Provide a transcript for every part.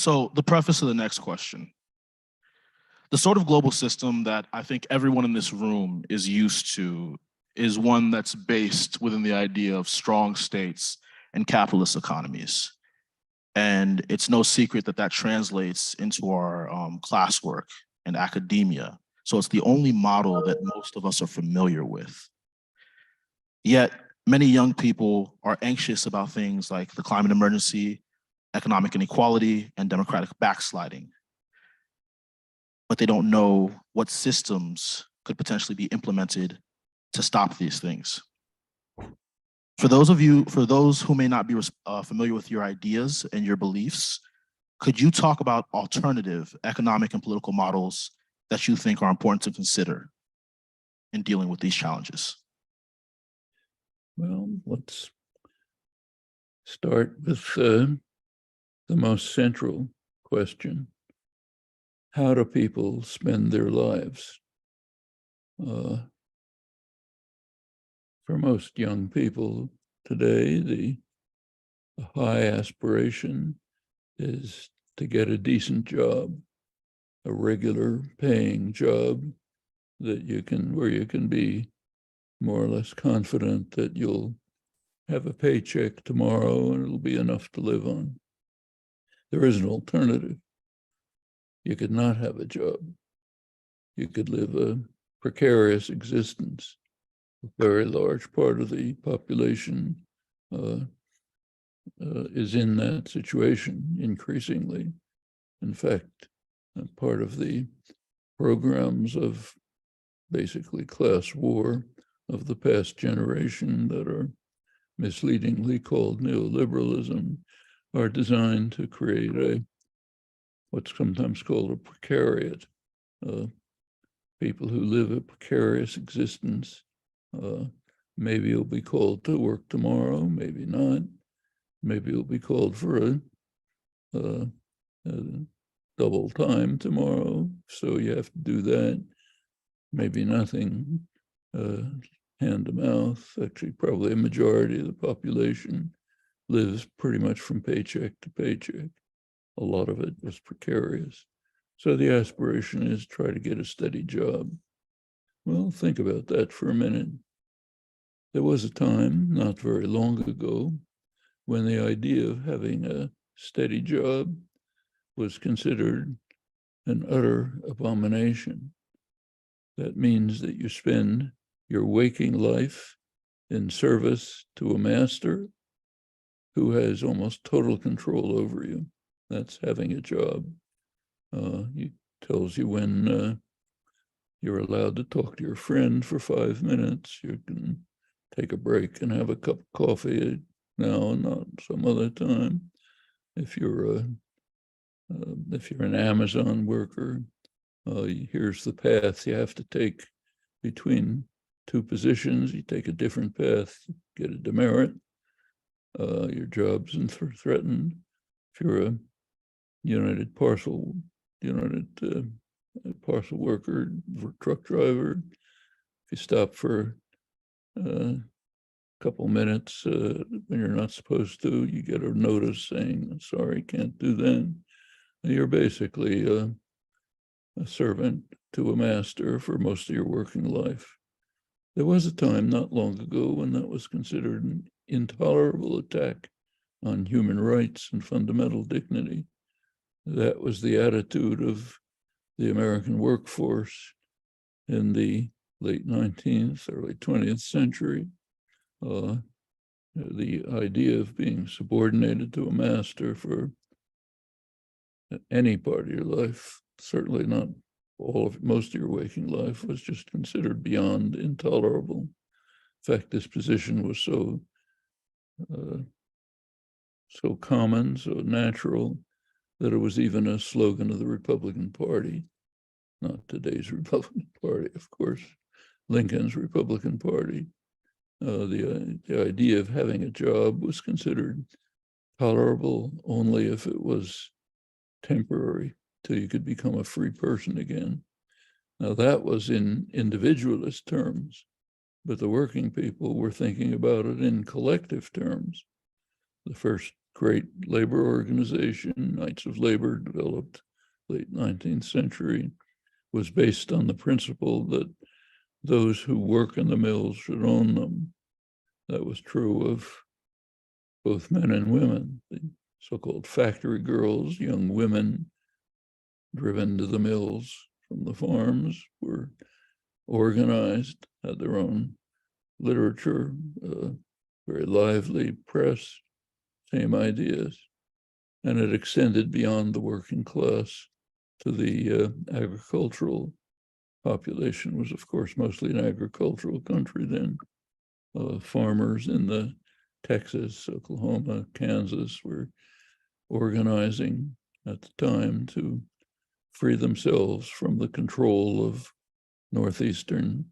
So the preface of the next question. The sort of global system that I think everyone in this room is used to is one that's based within the idea of strong states and capitalist economies. And it's no secret that that translates into our classwork and academia. So it's the only model that most of us are familiar with. Yet many young people are anxious about things like the climate emergency, economic inequality, and democratic backsliding. But they don't know what systems could potentially be implemented to stop these things. For those who may not be familiar with your ideas and your beliefs, could you talk about alternative economic and political models that you think are important to consider in dealing with these challenges? Well, let's start with the most central question. How do people spend their lives? For most young people today, the high aspiration is to get a decent job, a regular paying job where you can be more or less confident that you'll have a paycheck tomorrow and it'll be enough to live on. There is an alternative. You could not have a job. You could live a precarious existence. A very large part of the population is in that situation increasingly. In fact, part of the programs of basically class war of the past generation that are misleadingly called neoliberalism are designed to create what's sometimes called a precariat. People who live a precarious existence. Maybe you'll be called to work tomorrow, maybe not. Maybe you'll be called for a double time tomorrow, so you have to do that. Maybe nothing, hand to mouth. Actually, probably a majority of the population lives pretty much from paycheck to paycheck. A lot of it was precarious. So the aspiration is try to get a steady job. Well, think about that for a minute. There was a time, not very long ago, when the idea of having a steady job was considered an utter abomination. That means that you spend your waking life in service to a master who has almost total control over you. That's having a job. He tells you when you're allowed to talk to your friend for 5 minutes. You can take a break and have a cup of coffee now and not some other time. If you're an Amazon worker, here's the path you have to take between two positions. You take a different path, get a demerit. Your job's threatened. If you're a United parcel worker, truck driver, if you stop for a couple minutes when you're not supposed to, you get a notice saying, sorry, can't do that. You're basically a servant to a master for most of your working life. There was a time not long ago when that was considered an intolerable attack on human rights and fundamental dignity. That was the attitude of the American workforce in the late 19th, early 20th century. The idea of being subordinated to a master for any part of your life, certainly not most of your waking life, was just considered beyond intolerable. In fact, this position was so common, so natural, that it was even a slogan of the Republican Party. Not today's Republican Party, of course, Lincoln's Republican Party. The idea of having a job was considered tolerable only if it was temporary, till you could become a free person again. Now that was in individualist terms, but the working people were thinking about it in collective terms. The first great labor organization, Knights of Labor, developed late 19th century, was based on the principle that those who work in the mills should own them. That was true of both men and women. The so-called factory girls, young women driven to the mills from the farms, were organized, had their own literature, very lively press, same ideas. And it extended beyond the working class to the agricultural population. Was, of course, mostly an agricultural country then. Farmers in the Texas, Oklahoma, Kansas were organizing at the time to free themselves from the control of Northeastern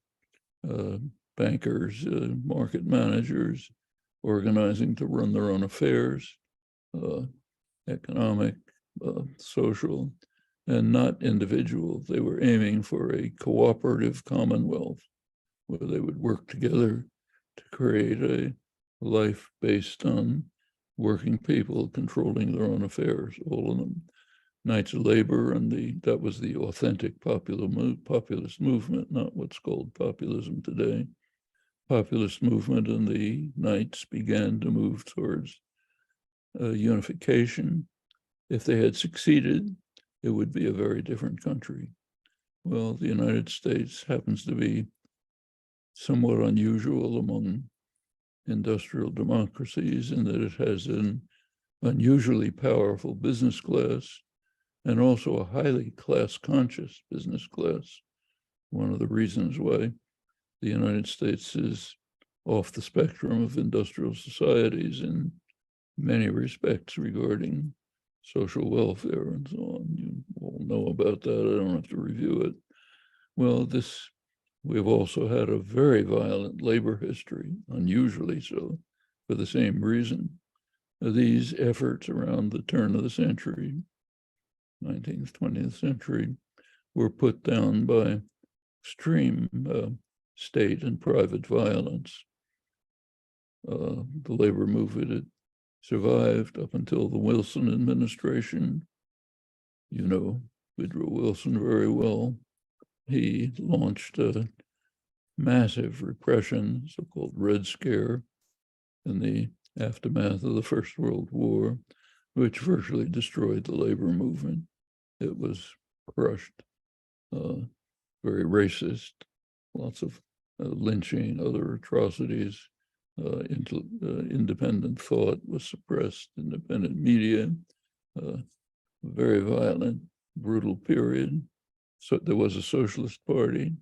bankers, market managers, organizing to run their own affairs, economic, social, and not individual. They were aiming for a cooperative commonwealth where they would work together to create a life based on working people controlling their own affairs, all of them. Knights of Labor, and that was the authentic populist movement, not what's called populism today. Populist movement, and the Knights began to move towards unification. If they had succeeded, it would be a very different country. Well, the United States happens to be somewhat unusual among industrial democracies in that it has an unusually powerful business class and also a highly class-conscious business class. One of the reasons why the United States is off the spectrum of industrial societies in many respects regarding social welfare and so on. You all know about that. I don't have to review it. Well, we've also had a very violent labor history, unusually so, for the same reason. These efforts around the turn of the century, 19th, 20th century, were put down by extreme state and private violence. The labor movement had survived up until the Wilson administration. You know Woodrow Wilson very well. He launched a massive repression, so-called Red Scare, in the aftermath of the First World War, which virtually destroyed the labor movement. It was crushed, very racist, lots of lynching, other atrocities. Independent thought was suppressed, independent media, very violent, brutal period. So there was a socialist party.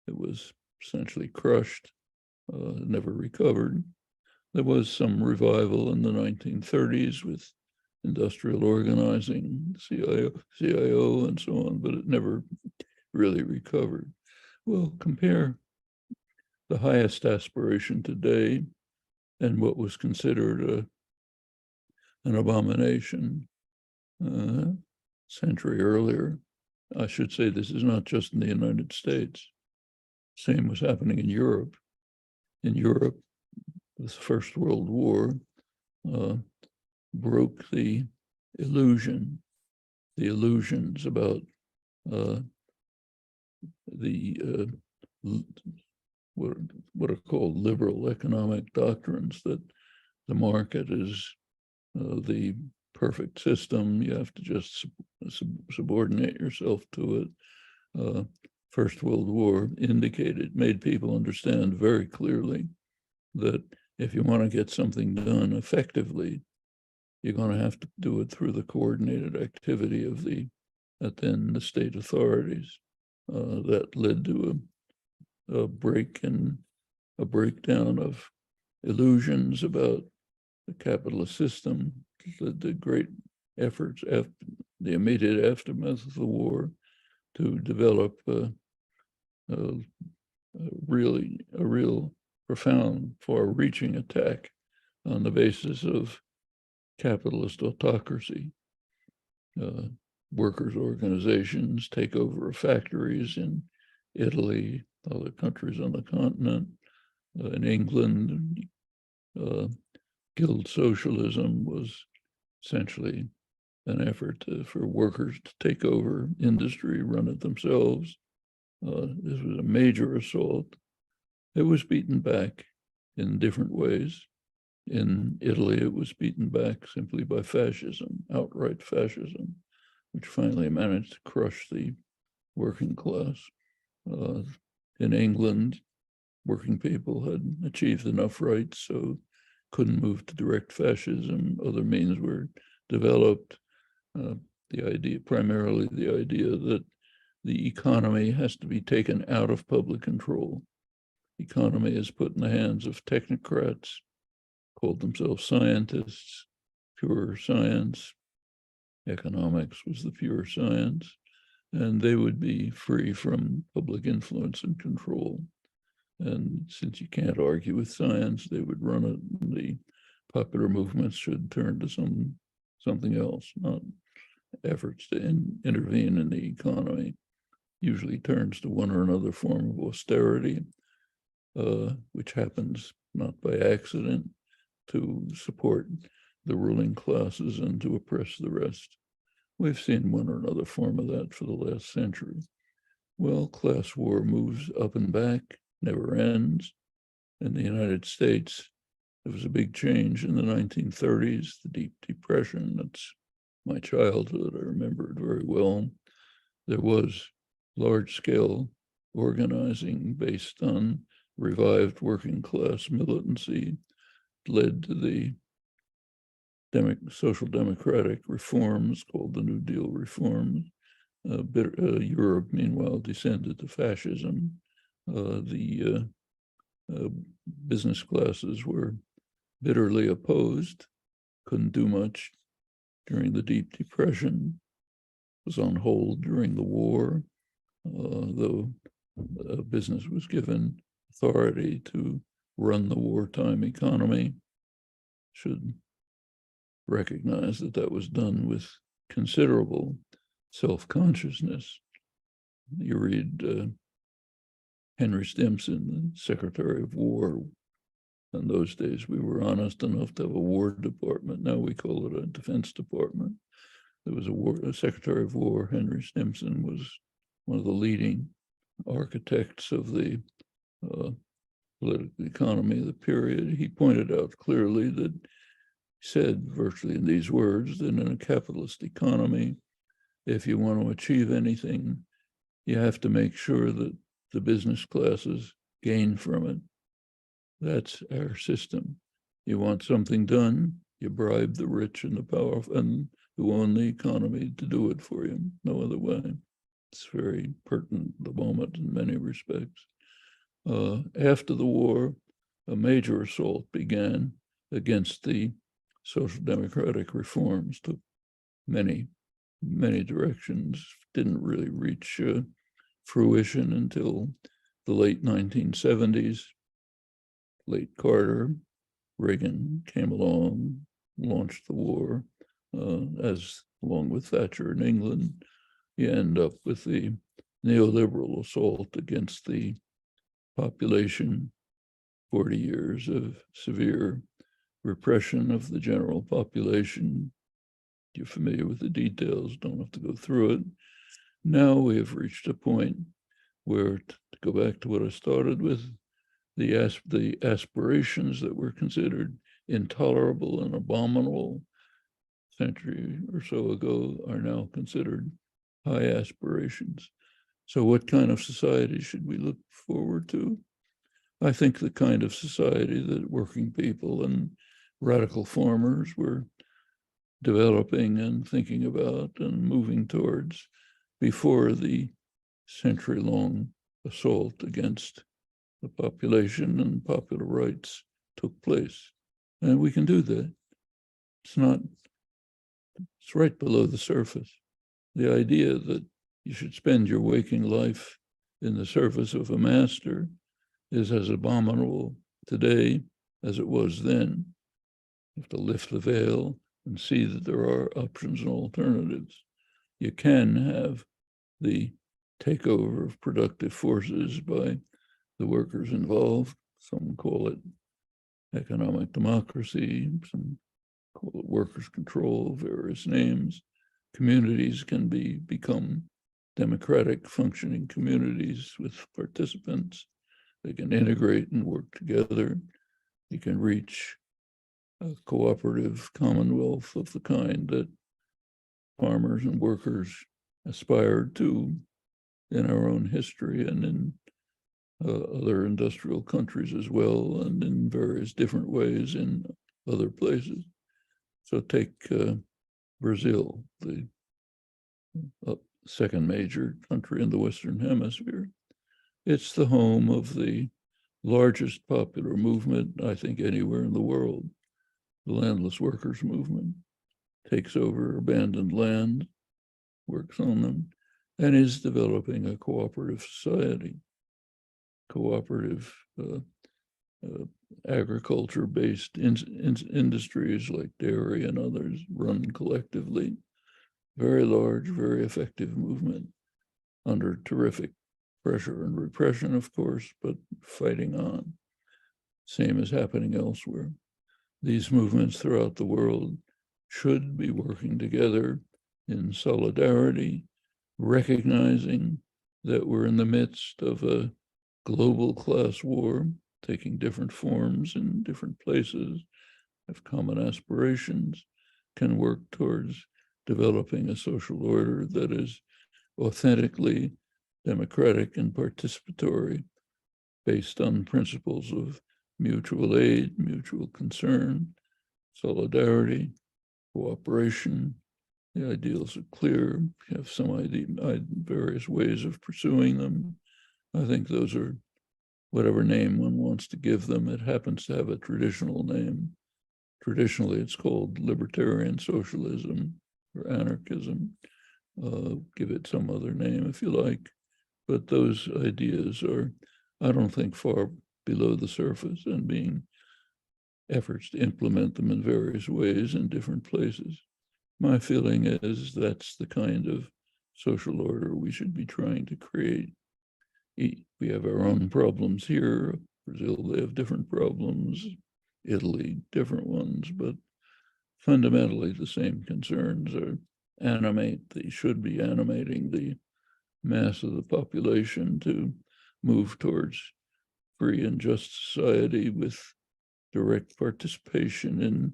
It was essentially crushed, never recovered. There was some revival in the 1930s with industrial organizing, CIO and so on, but it never really recovered. Well, compare the highest aspiration today and what was considered an abomination a century earlier. I should say this is not just in the United States. Same was happening in Europe. In Europe, the First World War broke the illusions about what are called liberal economic doctrines, that the market is the perfect system. You have to just subordinate yourself to it. First World War made people understand very clearly that if you want to get something done effectively, you're going to have to do it through the coordinated activity of the state authorities. That led to a breakdown of illusions about the capitalist system. The great efforts after the immediate aftermath of the war to develop a real profound, far-reaching attack on the basis of capitalist autocracy. Workers' organizations take over factories in Italy, other countries on the continent, in England. Guild socialism was essentially an effort for workers to take over industry, run it themselves. This was a major assault. It was beaten back in different ways. In Italy, it was beaten back simply by fascism, outright fascism, which finally managed to crush the working class. In England, working people had achieved enough rights, so couldn't move to direct fascism. Other means were developed. Primarily the idea that the economy has to be taken out of public control. Economy is put in the hands of technocrats, called themselves scientists, pure science. Economics was the pure science, and they would be free from public influence and control. And since you can't argue with science, they would run it. And the popular movements should turn to something else, not efforts to intervene in the economy. Usually turns to one or another form of austerity, which happens not by accident, to support the ruling classes and to oppress the rest. We've seen one or another form of that for the last century. Well, class war moves up and back, never ends. In the United States, there was a big change in the 1930s, the Deep Depression. That's my childhood. I remember it very well. There was large-scale organizing based on revived working class militancy, led to the social democratic reforms called the New Deal reforms. Europe, meanwhile, descended to fascism. The business classes were bitterly opposed, couldn't do much during the Deep Depression, was on hold during the war, though business was given authority to run the wartime economy. Should recognize that that was done with considerable self-consciousness. You read Henry Stimson, the Secretary of War. In those days, we were honest enough to have a War Department. Now we call it a Defense Department. There was a Secretary of War. Henry Stimson was one of the leading architects of the political economy of the period. He pointed out clearly that, said virtually in these words, that in a capitalist economy, if you want to achieve anything, you have to make sure that the business classes gain from it. That's our system. You want something done, you bribe the rich and the powerful and who own the economy to do it for you. No other way. It's very pertinent at the moment in many respects. After the war, a major assault began against the social democratic reforms, took many directions, didn't really reach fruition until the late 1970s. Late Carter, Reagan came along, launched the war, as along with Thatcher in England. You end up with the neoliberal assault against the population, 40 years of severe repression of the general population. You're familiar with the details, don't have to go through it. Now we have reached a point where, to go back to what I started with, the aspirations that were considered intolerable and abominable a century or so ago are now considered high aspirations. So what kind of society should we look forward to? I think the kind of society that working people and radical farmers were developing and thinking about and moving towards before the century-long assault against the population and popular rights took place. And we can do that. It's right below the surface. The idea that you should spend your waking life in the service of a master is as abominable today as it was then. You have to lift the veil and see that there are options and alternatives. You can have the takeover of productive forces by the workers involved. Some call it economic democracy. Some call it workers' control, various names. Communities can become democratic functioning communities with participants. They can integrate and work together. You can reach a cooperative commonwealth of the kind that farmers and workers aspired to in our own history and in other industrial countries as well, and in various different ways in other places. So take Brazil, the second major country in the Western Hemisphere. It's the home of the largest popular movement, I think, anywhere in the world. The landless workers movement takes over abandoned land, works on them, and is developing a cooperative society. Cooperative agriculture-based industries like dairy and others run collectively. Very large, very effective movement under terrific pressure and repression, of course, but fighting on. Same is happening elsewhere. These movements throughout the world should be working together in solidarity, recognizing that we're in the midst of a global class war, taking different forms in different places, have common aspirations, can work towards developing a social order that is authentically democratic and participatory, based on principles of mutual aid, mutual concern, solidarity, cooperation. The ideals are clear, have some various ways of pursuing them. I think those are whatever name one wants to give them. It happens to have a traditional name. Traditionally, it's called libertarian socialism or anarchism. Give it some other name if you like. But those ideas are, I don't think, far below the surface and being efforts to implement them in various ways in different places. My feeling is that's the kind of social order we should be trying to create. We have our own problems here. Brazil, they have different problems. Italy, different ones, but fundamentally the same concerns they should be animating the mass of the population to move towards free and just society with direct participation in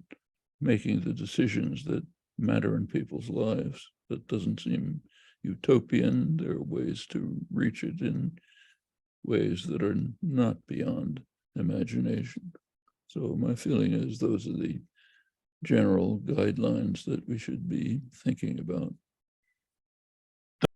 making the decisions that matter in people's lives. That doesn't seem utopian. There are ways to reach it in ways that are not beyond imagination. So my feeling is those are the general guidelines that we should be thinking about.